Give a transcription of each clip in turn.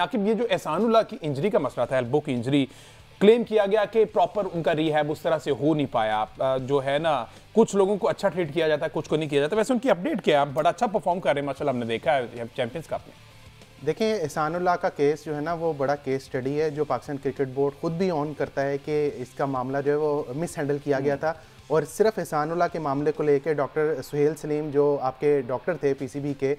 आखिर ये जो एहसानुल्लाह की इंजरी का मसला था, एल्बो की इंजरी, क्लेम किया गया कि प्रॉपर उनका रिहैब उस तरह से हो नहीं पाया। जो है ना, कुछ लोगों को अच्छा ट्रीट किया जाता है, कुछ को नहीं किया जाता। वैसे उनकी अपडेट क्या है? बड़ा अच्छा परफॉर्म कर रहे हैं माशाल्लाह, हमने देखा है चैंपियंस कप में। देखिए, एहसानुल्लाह का केस जो है ना वो बड़ा केस स्टडी है, जो पाकिस्तान क्रिकेट बोर्ड खुद भी ऑन करता है कि इसका मामला जो है वो मिस हैंडल किया गया था। और सिर्फ एहसानुल्लाह के मामले को लेकर डॉक्टर सुहेल सलीम जो आपके डॉक्टर थे पीसीबी के,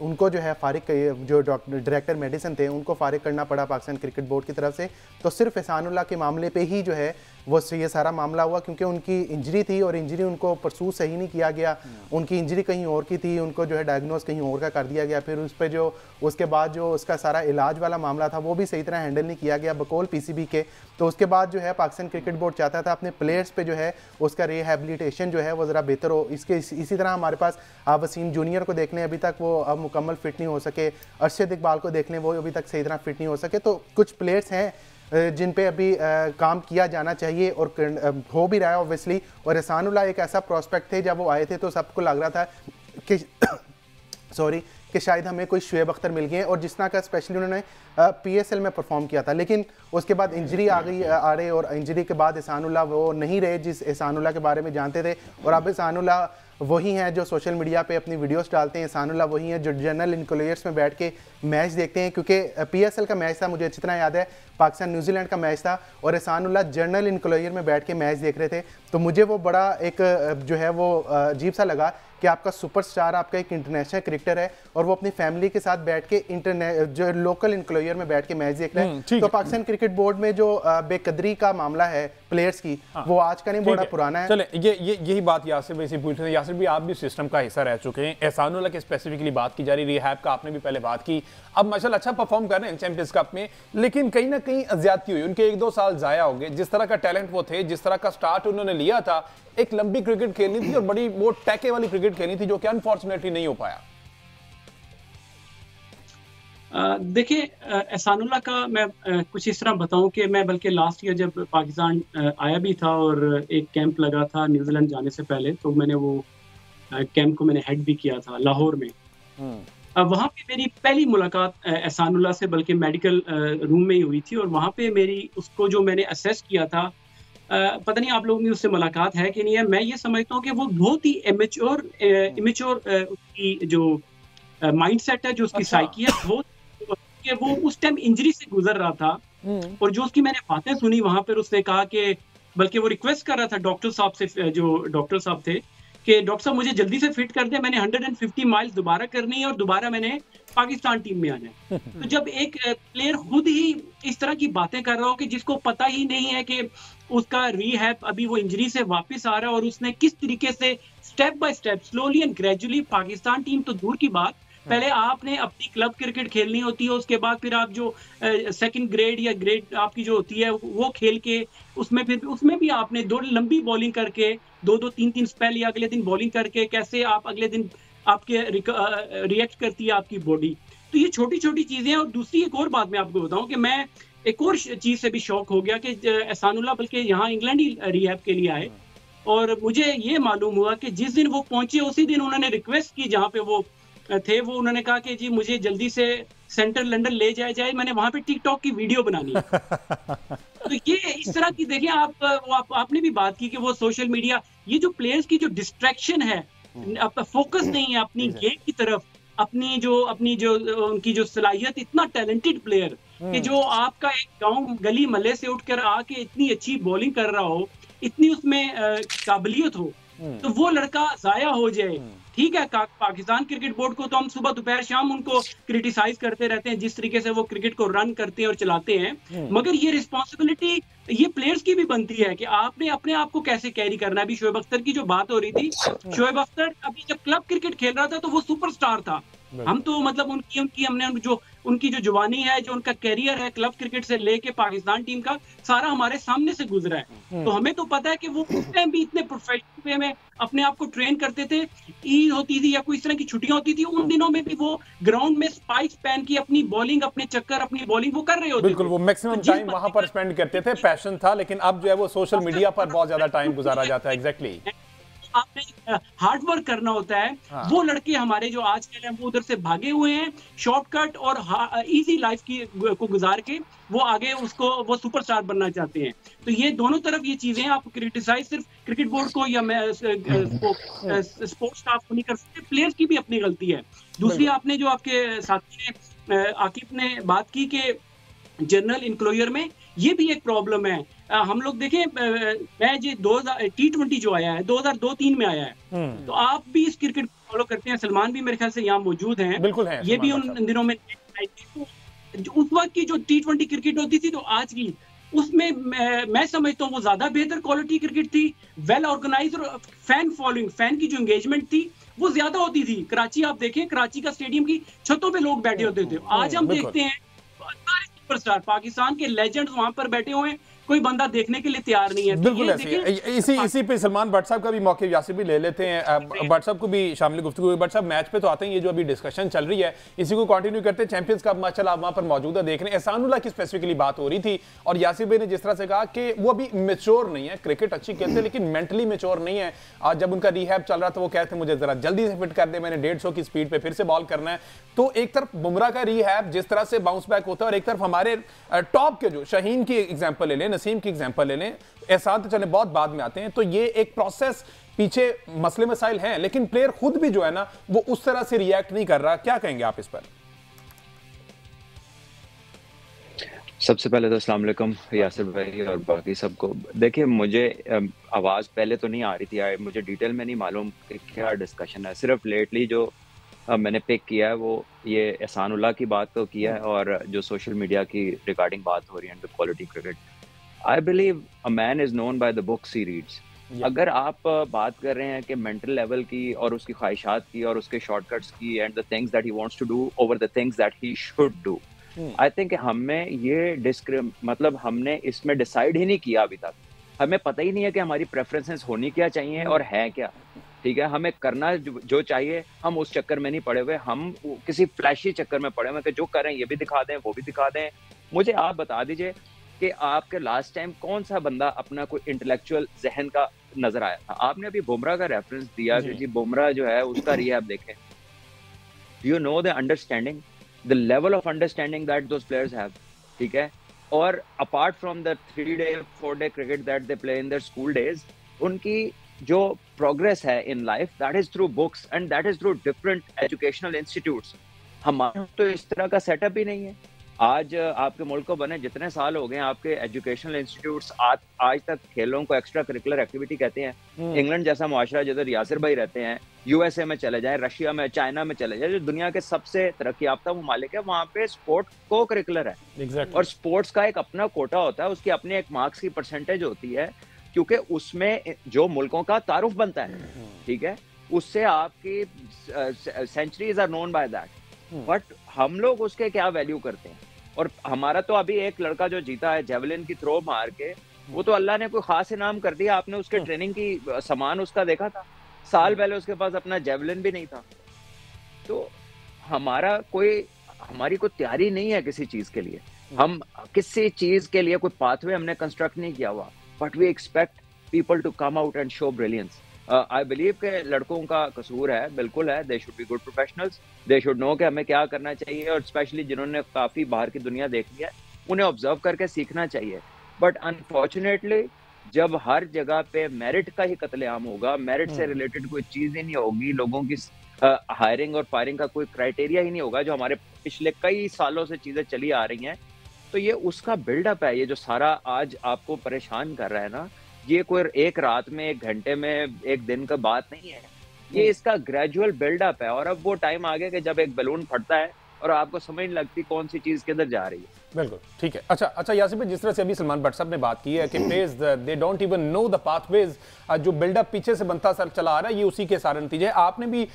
उनको जो है फारिग, जो डायरेक्टर मेडिसिन थे उनको फारिग करना पड़ा पाकिस्तान क्रिकेट बोर्ड की तरफ से। तो सिर्फ एहसानुल्लाह के मामले पे ही जो है वो ये सारा मामला हुआ, क्योंकि उनकी इंजरी थी और इंजरी उनको परसू सही नहीं किया गया। उनकी इंजरी कहीं और की थी, उनको जो है डायग्नोस कहीं और का कर दिया गया। फिर उस पर जो उसके बाद जो उसका सारा इलाज वाला मामला था वो भी सही तरह हैंडल नहीं किया गया बकौल पीसीबी के। तो उसके बाद जो है पाकिस्तान क्रिकेट बोर्ड चाहता था अपने प्लेयर्स पे जो है उसका रिहैबिलिटेशन जो है वो ज़रा बेहतर हो। इसी तरह हमारे पास आप वसीम जूनियर को देख लें, अभी तक वो अब मुकम्मल फिट नहीं हो सके। अरशद इकबाल को देख लें, वो अभी तक सही तरह फिट नहीं हो सके। तो कुछ प्लेयर्स हैं जिन पे अभी काम किया जाना चाहिए और हो भी रहा है ऑब्वियसली। और एहसानुल्लाह एक ऐसा प्रोस्पेक्ट थे, जब वो आए थे तो सबको लग रहा था कि कि शायद हमें कोई शुएब अख्तर मिल गए, और जिस तरह का स्पेशली उन्होंने पीएसएल में परफॉर्म किया था। लेकिन उसके बाद इंजरी आ रही, और इंजरी के बाद एहसानुल्लाह वो नहीं रहे जिस एहसानुल्लाह के बारे में जानते थे। और अब एहसानुल्लाह वही हैं जो सोशल मीडिया पे अपनी वीडियोस डालते हैं। एहसानुल्लाह वही हैं जो जनरल इंक्लोयर्स में बैठ के मैच देखते हैं, क्योंकि पीएसएल का मैच था, मुझे अच्छी तरह याद है, पाकिस्तान न्यूजीलैंड का मैच था, और एहसानुल्लाह जनरल इंक्लोयर में बैठ के मैच देख रहे थे। तो मुझे वो बड़ा एक जो है वो अजीब सा लगा कि आपका सुपरस्टार, आपका एक इंटरनेशनल क्रिकेटर है, और वो अपनी फैमिली के साथ बैठ के जो लोकल इंक्लोयर में बैठ के मैच देख रहे हैं। तो पाकिस्तान क्रिकेट बोर्ड में जो बेकदरी का मामला है प्लेयर्स की, वो आज का नहीं, बड़ा पुराना है। चले, यही बात यासिर भाई से पूछ रहे थे। यासिर भी, आप भी सिस्टम का हिस्सा रह चुके हैं। एहसानुल्लाह के स्पेसिफिकली बात की जा रही, रिहैब का आपने भी पहले बात की। अब माशाल्लाह अच्छा परफॉर्म कर रहे हैं चैंपियंस कप में, लेकिन कहीं ना कहीं ज्यादती हुई, उनके 1-2 साल जाया हो गए। जिस तरह का टैलेंट वो थे, जिस तरह का स्टार्ट उन्होंने लिया था, एक लंबी क्रिकेट खेलनी थी और बड़ी वो टैके वाली क्रिकेट खेलनी थी, जो कि अनफॉर्चुनेटली नहीं हो पाया। देखिए, एहसानुल्लाह का मैं कुछ इस तरह बताऊं कि मैं बल्कि लास्ट ईयर जब पाकिस्तान आया भी था और एक कैंप लगा था न्यूजीलैंड जाने से पहले, तो मैंने वो कैंप को मैंने हेड भी किया था लाहौर में। वहाँ पे मेरी पहली मुलाकात एहसानुल्लाह से बल्कि मेडिकल रूम में ही हुई थी, और वहाँ पे मेरी उसको जो मैंने असेस किया था, पता नहीं आप लोगों की उससे मुलाकात है कि नहीं है, मैं ये समझता हूँ कि वो बहुत ही इमेच्योर उसकी जो माइंडसेट है, जो उसकी साइकी है, वो उस टाइम इंजरी से गुजर रहा था। और जो उसकी मैंने बातें सुनी वहां पर, उसने कहा कि बल्कि वो रिक्वेस्ट कर रहा था डॉक्टर साहब से, जो डॉक्टर साहब थे, कि डॉक्टर साहब मुझे जल्दी से फिट कर दे, मैंने 150 माइल्स दोबारा करनी है और दोबारा मैंने पाकिस्तान टीम में आना है। तो जब एक प्लेयर खुद ही इस तरह की बातें कर रहा हो कि जिसको पता ही नहीं है कि उसका रिहैब, अभी वो इंजरी से वापस आ रहा है, और उसने किस तरीके से step by step slowly and gradually, Pakistan team तो दूर की बात, पहले आपने अपनी क्लब क्रिकेट खेलनी होती है, उसके बाद फिर आप जो सेकंड ग्रेड या ग्रेड आपकी जो होती है वो खेल के, उसमें भी आपने 2 लंबी बॉलिंग करके 2-2 3-3 स्पेल या अगले दिन बॉलिंग करके कैसे आप अगले दिन आपके रिएक्ट करती है आपकी बॉडी। तो ये छोटी छोटी चीजें हैं। और दूसरी एक और बात मैं आपको बताऊं कि मैं एक और चीज से भी शौक हो गया कि एहसानुल्लाह बल्कि यहाँ इंग्लैंड ही रिहैब के लिए आए, और मुझे ये मालूम हुआ कि जिस दिन वो पहुंचे उसी दिन उन्होंने रिक्वेस्ट की, जहाँ पे वो थे, वो उन्होंने कहा कि जी मुझे जल्दी से सेंट्रल लंदन ले जाया जाए, मैंने वहां पे टिकटॉक की वीडियो बनानी है। तो ये इस तरह की, देखिए आपने भी बात की कि वो सोशल मीडिया, ये जो प्लेयर्स की जो डिस्ट्रैक्शन है, फोकस नहीं है अपनी गेम की तरफ, अपनी जो उनकी जो सलाहियत, इतना टैलेंटेड प्लेयर कि जो आपका एक गांव गली मल्ले से उठकर आके इतनी अच्छी बॉलिंग कर रहा हो, इतनी उसमें काबिलियत हो, तो वो लड़का जाया हो जाए। ठीक है, पाकिस्तान क्रिकेट बोर्ड को तो हम सुबह दोपहर शाम उनको क्रिटिसाइज करते रहते हैं जिस तरीके से वो क्रिकेट को रन करते हैं और चलाते हैं, मगर ये रिस्पॉन्सिबिलिटी ये प्लेयर्स की भी बनती है कि आपने अपने आप को कैसे कैरी करना है। अभी शोएब अख्तर की जो बात हो रही थी, शोएब अख्तर अभी जब क्लब क्रिकेट खेल रहा था तो वो सुपरस्टार था। हम तो मतलब उनकी जो जवानी है, जो उनका कैरियर है क्लब क्रिकेट से लेके पाकिस्तान टीम का, सारा हमारे सामने से गुजरा है। तो हमें तो पता है कि वो उस टाइम भी इतने प्रोफेशनल वे में अपने आप को ट्रेन करते थे। ईद होती थी या कोई इस तरह की छुट्टियां होती थी, उन दिनों में भी वो ग्राउंड में स्पाइक्स पहन के अपनी बॉलिंग, अपने चक्कर, अपनी बॉलिंग वो कर रहे होते। बिल्कुल, वो मैक्सिमम टाइम वहां पर स्पेंड करते थे, पैशन था। लेकिन अब जो है वो सोशल मीडिया पर बहुत ज्यादा टाइम गुजारा जाता है। एग्जैक्टली। आपने हार्ड वर्क करना होता है। हाँ। वो लड़के हमारे जो आजकल हैं वो उधर से भागे हुए हैं, शॉर्टकट और इजी लाइफ की को गुजार के वो आगे उसको वो सुपरस्टार बनना चाहते हैं। तो ये दोनों तरफ ये चीजें हैं, आप क्रिटिसाइज सिर्फ क्रिकेट बोर्ड को या स्पोर्ट्स स्टाफ को नहीं कर सकते, प्लेयर्स की भी अपनी गलती है। दूसरी आपने जो आपके साथी ने आकिब ने बात की कि जनरल इंक्लोजर में ये भी एक प्रॉब्लम है। हम लोग देखें, मैं जी 2000 T20 जो आया है 2002-3 में आया है, तो आप भी इस क्रिकेट को फॉलो करते हैं, सलमान भी मेरे ख्याल से यहाँ मौजूद हैं, बिल्कुल है, ये भी उन दिनों में तो उस वक्त की जो T20 क्रिकेट होती थी तो आज की उसमें मैं समझता हूँ वो ज्यादा बेहतर क्वालिटी क्रिकेट थी, वेल ऑर्गेनाइज और फैन फॉलोइंग, फैन की जो एंगेजमेंट थी वो ज्यादा होती थी। कराची आप देखें, कराची का स्टेडियम की छतों पे लोग बैठे होते थे। आज हम देखते हैं सुपरस्टार पाकिस्तान के लेजेंड्स वहां पर बैठे हुए हैं, कोई बंदा देखने के लिए तैयार नहीं है। बिल्कुल ऐसे इसी पे सलमान भट्ट साहब का भी मौके यासिर भी ले लेते हैं, भट्ट साहब को भी शामिल गुफ्तगू। भट्ट साहब मैच पे तो आते हैं, ये जो अभी डिस्कशन चल रही है इसी को कंटिन्यू करते हैं। चैंपियंस कप माशाल्लाह आप वहां पर मौजूद है, देख रहे हैं। एहसानुल्लाह की स्पेसिफिकली बात हो रही थी और यासिर भाई ने जिस तरह से कहा कि वो अभी मेच्योर नहीं है, क्रिकेट अच्छी खेलते हैं लेकिन मेंटली मेच्योर नहीं है। आज जब उनका रिहैब चल रहा था वो कहते हैं मुझे जरा जल्दी से फिट कर दे, मैंने 150 की स्पीड पे फिर से बॉल करना है। तो एक तरफ बुमराह का रिहैब जिस तरह से बाउंस बैक होता है और एक तरफ हमारे टॉप के जो शाहीन की एग्जांपल ले लें, नसीम की एग्जांपल ले लें, एहसान तो चले बहुत बाद में आते हैं। तो ये एक प्रोसेस, पीछे मसले मसाइल हैं लेकिन प्लेयर खुद भी जो है ना वो उस तरह से रिएक्ट नहीं कर रहा। क्या कहेंगे आप इस पर? सबसे पहले तो अस्सलाम वालेकुम यासिर भाई और बाकी सबको। देखिए मुझे आवाज़ पहले तो नहीं आ रही थी, मुझे डिटेल में नहीं मालूम कि क्या डिस्कशन है। सिर्फ लेटली जो मैंने पिक किया है वो ये एहसानुल्लाह की बात तो किया है और जो सोशल मीडिया की रिगार्डिंग बात हो रही है quality cricket. I believe a man is known by the books he reads. अगर आप बात कर रहे हैं कि मेंटल लेवल की और उसकी ख्वाहिशात की और उसके शॉर्टकट्स की and the things that he wants to do over the things that he should do, I think हमें ये मतलब हमने इसमें डिसाइड ही नहीं किया अभी तक। हमें पता ही नहीं है कि हमारी प्रेफरेंसेस होनी क्या चाहिए और है क्या। ठीक है, हमें करना जो चाहिए, हम उस चक्कर में नहीं पड़े हुए, हम किसी फ्लैशी चक्कर में पड़े हुए कि जो करें ये भी दिखा दें वो भी दिखा दें। मुझे आप बता दीजिए कि आपके लास्ट टाइम कौन सा बंदा अपना कोई इंटेलेक्चुअल जहन का नजर आया था? आपने अभी बुमराह का रेफरेंस दिया कि जी बुमराह जो है उसका रिहैब देखें। You know the understanding, the level of understanding that those players have. ठीक है, और apart from the 3-day 4-day cricket that they play in their school days, उनकी जो प्रोग्रेस है in life that is through books and that is through different educational institutes. हमारा तो इस तरह का सेटअप ही नहीं है। आज आपके मुल्क को बने जितने साल हो गए, आपके एजुकेशनल इंस्टीट्यूट्स आज तक खेलों को एक्स्ट्रा करिकुलर एक्टिविटी कहते हैं। इंग्लैंड जैसा मुआशरा जिधर यासिर भाई रहते हैं, यूएसए में चले जाएं, रशिया में, चाइना में चले जाएं, जो दुनिया के सबसे तरक्की याफ्ता ममालिक है, वहाँ पे स्पोर्ट को करिकुलर है। exactly. और स्पोर्ट्स का एक अपना कोटा होता है, उसकी अपनी एक मार्क्स की परसेंटेज होती है, क्योंकि उसमें जो मुल्कों का तारुफ बनता है, ठीक है, उससे आपकी centuries are known by that. But हम लोग उसके क्या वैल्यू करते हैं? और हमारा तो अभी एक लड़का जो जीता है जेवलिन की थ्रो मार के, वो तो अल्लाह ने कोई खास इनाम कर दिया। आपने उसके ट्रेनिंग की सामान उसका देखा था? साल पहले उसके पास अपना जेवलिन भी नहीं था। तो हमारी कोई तैयारी नहीं है किसी चीज के लिए। हम किसी चीज के लिए कोई पाथवे हमने कंस्ट्रक्ट नहीं किया हुआ, but we expect people to come out and show brilliance. I believe के लड़कों का कसूर है, बिल्कुल है। They should be good professionals, they should know कि हमें क्या करना चाहिए, और स्पेशली जिन्होंने काफी बाहर की दुनिया देख लिया है उन्हें ऑब्जर्व करके सीखना चाहिए। बट अनफॉर्चुनेटली जब हर जगह पे मेरिट का ही कत्लेआम होगा, मेरिट से रिलेटेड कोई चीज ही नहीं होगी, लोगों की हायरिंग और फायरिंग का कोई क्राइटेरिया ही नहीं होगा, जो हमारे पिछले कई सालों से चीजें चली आ रही हैं, तो ये उसका बिल्डअप है। ये जो सारा आज आपको परेशान कर रहा है ना, ये कोई एक रात में, एक घंटे में, एक दिन का बात नहीं है। ये इसका ग्रेजुअल बिल्डअप है। और अब वो टाइम आ गया कि जब एक बैलून फटता है और आपको समझ नहीं लगती कौन सी चीज किधर जा रही है। बिल्कुल ठीक है। अच्छा यासिर भाई, जिस तरह से अभी सलमान भट्ट साहब ने बात की है कि players they don't even know the pathways, जो बिल्डअप पीछे से बनता सर चला आ रहा है, ये उसी के सारे नतीजे। आपने भी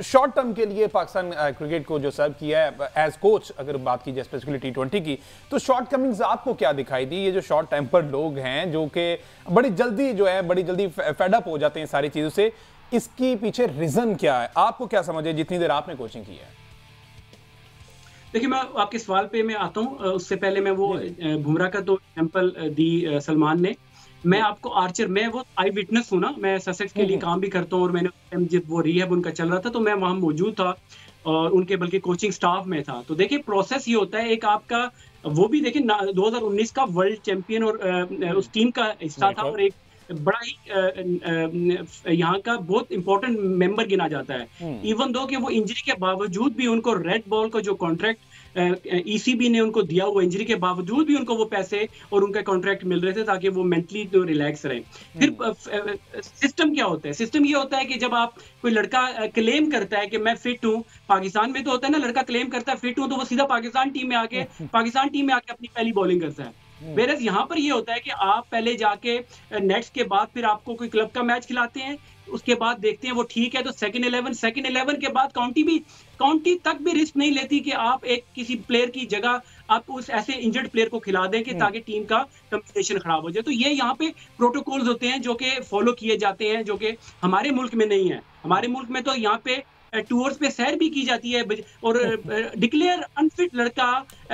शॉर्ट टर्म के लिए पाकिस्तान क्रिकेट को जो सर्व किया है एज कोच, अगर बात की जाए स्पेसिफिकली T20 की, तो शॉर्ट कमिंग्स आपको क्या दिखाई दी? ये जो शॉर्ट टेम्पर लोग हैं जो कि बड़ी जल्दी फेडअप हो जाते हैं सारी चीज़ों से, इसकी पीछे रीजन क्या है? आपको क्या समझे जितनी देर आपने कोचिंग की है? देखिए, मैं आपके सवाल पे मैं आता हूँ, उससे पहले मैं वो बुमराह का तो एग्जाम्पल दी सलमान ने, मैं आपको आर्चर, मैं वो आई विटनेस हूँ ना, मैं ससेक्स के लिए काम भी करता हूँ और मैंने जब वो रिहैब उनका चल रहा था तो मैं वहाँ मौजूद था और उनके बल्कि कोचिंग स्टाफ में था। तो देखिए प्रोसेस ये होता है, एक आपका वो भी देखिए 2019 का वर्ल्ड चैंपियन और उस टीम का हिस्सा था और एक बड़ा ही यहाँ का बहुत इंपॉर्टेंट मेंबर गिना जाता है। इवन दो कि वो इंजरी के बावजूद भी उनको रेड बॉल का जो कॉन्ट्रैक्ट ईसीबी ने उनको दिया हुआ, इंजरी के बावजूद भी उनको वो पैसे और उनका कॉन्ट्रैक्ट मिल रहे थे ताकि वो मेंटली तो रिलैक्स रहे। फिर सिस्टम क्या होता है, सिस्टम ये होता है कि जब आप कोई लड़का क्लेम करता है कि मैं फिट हूँ, पाकिस्तान में तो होता है ना, लड़का क्लेम करता है फिट हूँ तो वो सीधा पाकिस्तान टीम में आके अपनी पहली बॉलिंग करता है। वेरस यहाँ पर ये होता है कि आप पहले जाके नेट्स के बाद फिर आपको कोई क्लब का मैच खिलाते हैं, उसके बाद देखते हैं वो ठीक है तो सेकंड 11 के बाद काउंटी तक भी रिस्क नहीं लेती कि आप एक किसी प्लेयर की जगह आप उस ऐसे इंजर्ड प्लेयर को खिला दें कि ताकि टीम का कम्युनिकेशन खराब हो जाए। तो ये यहाँ पे प्रोटोकॉल्स होते हैं जो कि फॉलो किए जाते हैं, जो कि हमारे मुल्क में नहीं है। हमारे मुल्क में तो यहाँ पे टूर्स पे सैर भी की जाती है और डिक्लेयर अनफिट लड़का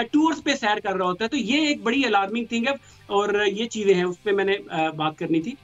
टूर्स पे सैर कर रहा होता है। तो ये एक बड़ी अलार्मिंग थिंग है और ये चीजें हैं, उस पर मैंने बात करनी थी।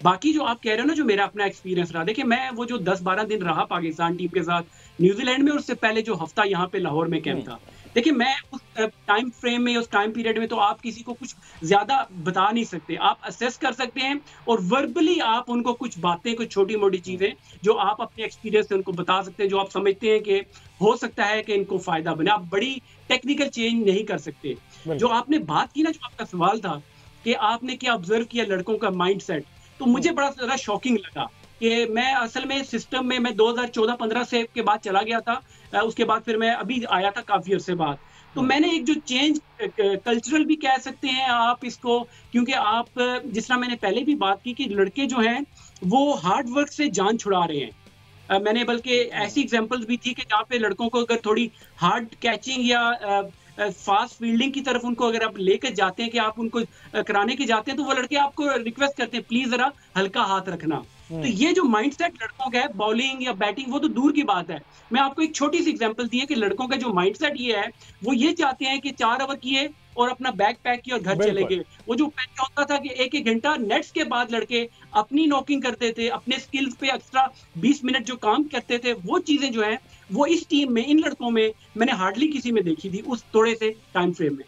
बाकी जो आप कह रहे हो ना, जो मेरा अपना एक्सपीरियंस रहा, देखिए मैं वो जो 10-12 दिन रहा पाकिस्तान टीम के साथ न्यूजीलैंड में, और उससे पहले जो हफ्ता यहाँ पे लाहौर में कैंप था, देखिए मैं उस टाइम फ्रेम में, उस टाइम पीरियड में तो आप किसी को कुछ ज्यादा बता नहीं सकते। आप असेस कर सकते हैं और वर्बली आप उनको कुछ बातें, कुछ छोटी मोटी चीजें जो आप अपने एक्सपीरियंस से उनको बता सकते हैं, जो आप समझते हैं कि हो सकता है कि इनको फायदा बने। आप बड़ी टेक्निकल चेंज नहीं कर सकते। जो आपने बात की ना, जो आपका सवाल था कि आपने क्या ऑब्जर्व किया लड़कों का माइंड सेट, तो मुझे बड़ा ज्यादा शॉकिंग लगा कि मैं असल में सिस्टम में मैं 2014-15 से के बाद चला गया था, उसके बाद फिर मैं अभी आया था काफी अरसे बाद। तो मैंने एक जो चेंज, कल्चरल भी कह सकते हैं आप इसको, क्योंकि आप जिस तरह मैंने पहले भी बात की कि लड़के जो हैं वो हार्ड वर्क से जान छुड़ा रहे हैं। मैंने बल्कि ऐसी एग्जांपल्स भी थी कि जहाँ पे लड़कों को अगर थोड़ी हार्ड कैचिंग या फास्ट फील्डिंग की तरफ उनको अगर आप लेकर जाते हैं कि आप उनको कराने के जाते हैं, तो वो लड़के आपको रिक्वेस्ट करते हैं प्लीज जरा हल्का हाथ रखना। तो ये जो माइंडसेट लड़कों का है, बॉलिंग या बैटिंग वो तो दूर की बात है। मैं आपको एक छोटी सी एग्जांपल दी है कि लड़कों का जो माइंडसेट ये है, वो ये चाहते हैं कि 4 ओवर किए और अपना बैग पैक किया और घर चले गए। वो जो पहले होता था कि एक घंटा नेट्स के बाद लड़के अपनी नॉकिंग करते थे, अपने स्किल्स पे एक्स्ट्रा 20 मिनट जो काम करते थे, वो चीजें जो है वो इस टीम में, इन लड़कों में मैंने हार्डली किसी में देखी थी उस थोड़े से टाइम फ्रेम में।